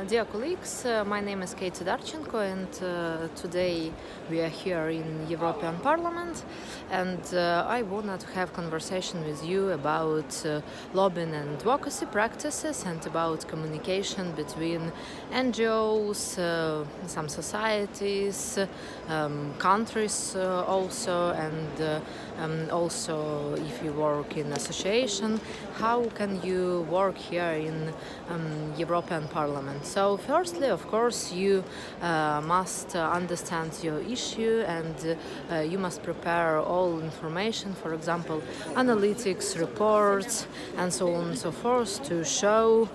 Dear colleagues, my name is Katie Darchenko, and today we are here in European Parliament, and I wanted to have conversation with you about lobbying and advocacy practices and about communication between NGOs, some societies, countries also, and also if you work in association, how can you work here in European Parliament. So firstly, of course, you must understand your issue, and you must prepare all information, for example, analytics, reports, and so on and so forth, to show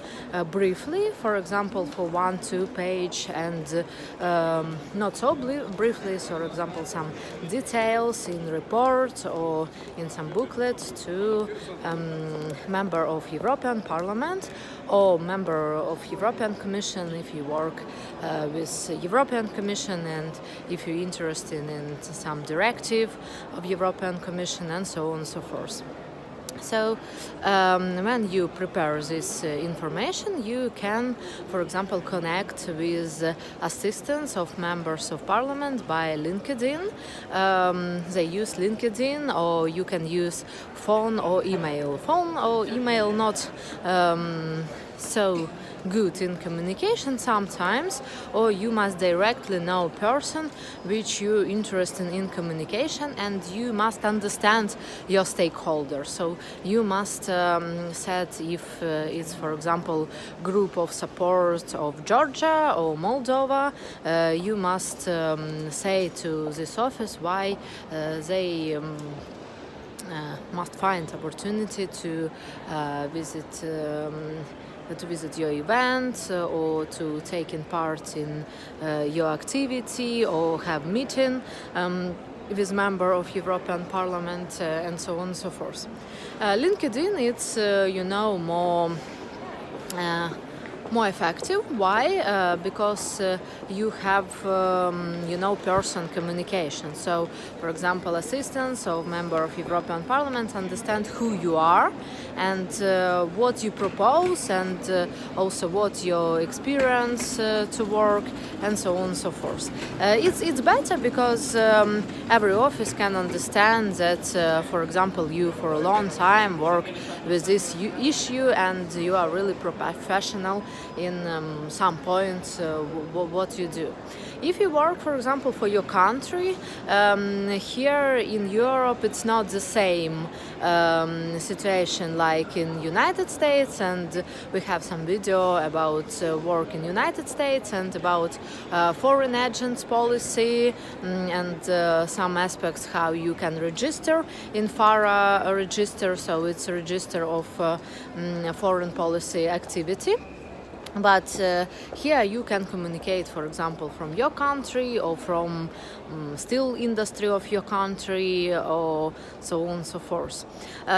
briefly, for example, for 1-2 page, and not so briefly, for example, some details in reports or in some booklet to member of European Parliament or member of European Commission if you work with European Commission, and if you're interested in some directive of European Commission, and so on and so forth. So when you prepare this information, you can, for example, connect with assistance of members of parliament by LinkedIn. They use LinkedIn, or you can use phone or email. Phone or email not so good in communication sometimes, or you must directly know a person which you're interested in communication, and you must understand your stakeholders. So you must set if it's, for example, group of support of Georgia or Moldova, you must say to this office why they must find opportunity to visit your event or to take in part in your activity or have meeting with member of European Parliament, and so on and so forth. LinkedIn, it's more effective. Why? Because you have person communication. So, for example, assistants of member of European Parliament understand who you are and what you propose, and also what your experience to work, and so on and so forth. It's better because every office can understand that, for example, you for a long time work with this issue and you are really professional in some points what you do. If you work, for example, for your country, here in Europe it's not the same situation like in United States, and we have some video about work in United States and about foreign agents policy, and some aspects how you can register in FARA register, so it's a register of foreign policy activity. But here you can communicate, for example, from your country or from steel industry of your country, or so on and so forth.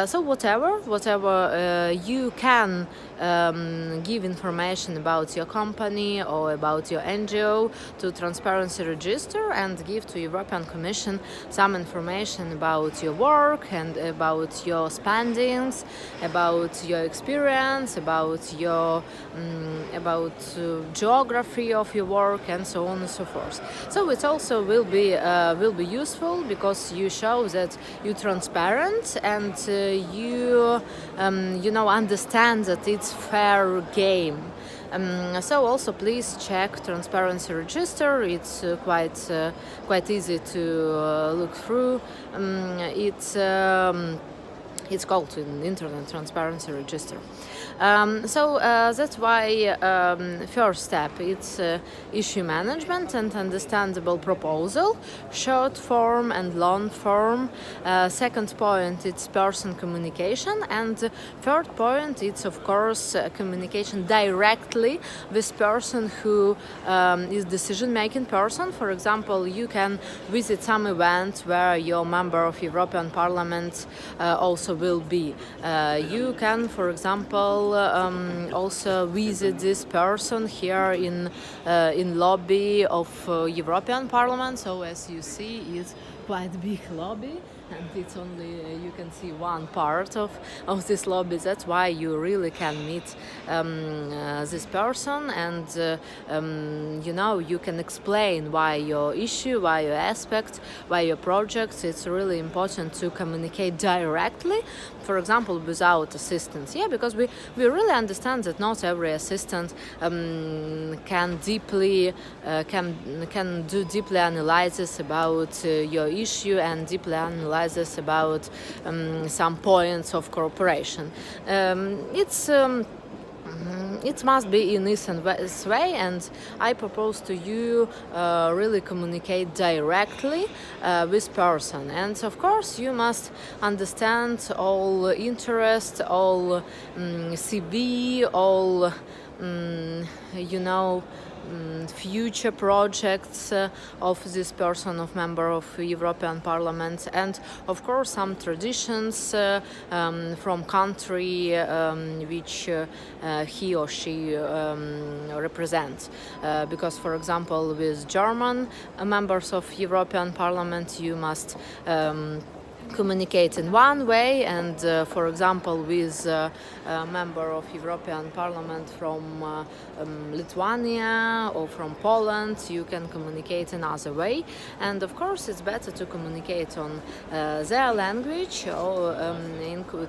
So whatever you can give information about your company or about your NGO to Transparency Register, and give to European Commission some information about your work and about your spendings, about your experience, about your geography of your work, and so on and so forth. So it also will be useful because you show that you're transparent and you understand that it's fair game. So also please check Transparency Register. It's quite easy to look through. It's called in Internet Transparency Register. So that's why first step it's issue management and understandable proposal, short form and long form. Second point it's person communication, and third point it's of course communication directly with person who is decision-making person. For example, you can visit some event where your member of European Parliament also will be. You can, for example, also visit this person here in lobby of European Parliament. So as you see, it's quite big lobby, and it's only you can see one part of this lobby. That's why you really can meet this person, and you can explain why your issue, why your aspect, why your project. It's really important to communicate directly, for example, without assistance. Yeah, because we really understand that not every assistant can deeply can do deeply analysis about your issue and deeply analysis about some points of cooperation. It must be in this way, and I propose to you really communicate directly with person. And of course, you must understand all interest, all CV, all future projects of this person, of member of European Parliament, and of course some traditions from country which he or she represents. Because, for example, with German members of European Parliament, you must communicate in one way, and for example with a member of European Parliament from Lithuania or from Poland, you can communicate another way. And of course it's better to communicate on their language, or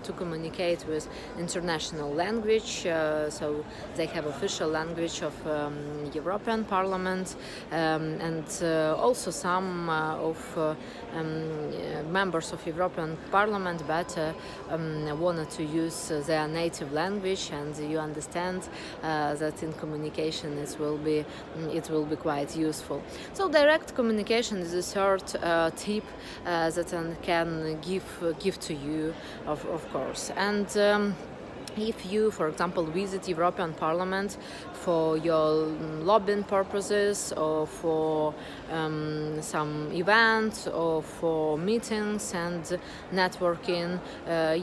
to communicate with international language, so they have official language of European Parliament, and also some of members of European Parliament better wanted to use their native language, and you understand that in communication it will be quite useful. So direct communication is a third tip that I can give to you, of course. And if you, for example, visit European Parliament for your lobbying purposes, or for some events, or for meetings and networking,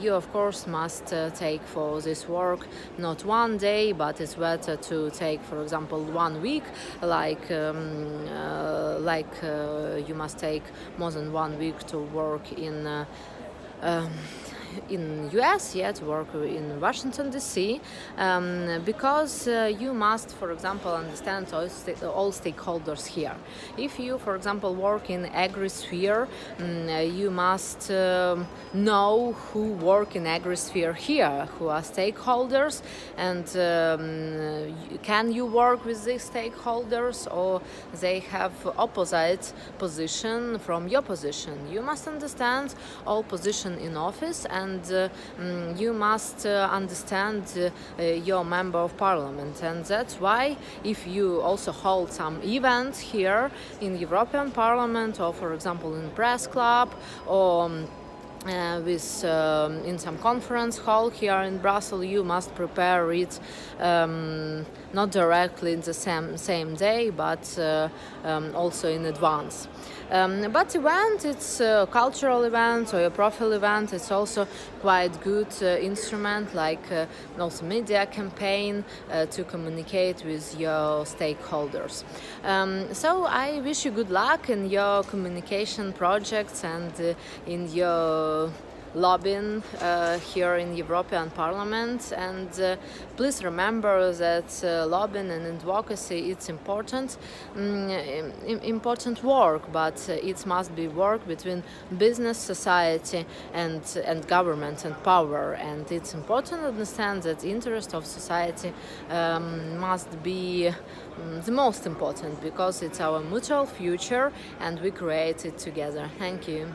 you of course must take for this work not one day, but it's better to take, for example, 1 week, like you must take more than 1 week to work in US, to work in Washington DC, because you must, for example, understand all stakeholders here. If you, for example, work in agri-sphere, you must know who work in agri-sphere here, who are stakeholders, and can you work with these stakeholders, or they have opposite position from your position. You must understand all position in office, and you must understand your member of parliament. And that's why if you also hold some events here in European Parliament, or for example in press club, or in some conference hall here in Brussels, you must prepare it not directly in the same day, but also in advance. But event, it's a cultural event or a profile event. It's also quite good instrument, like also media campaign to communicate with your stakeholders. So I wish you good luck in your communication projects and in your lobbying here in European Parliament. And please remember that lobbying and advocacy, it's important work, but it must be work between business, society, and government and power. And it's important to understand that the interest of society must be the most important, because it's our mutual future and we create it together. Thank you.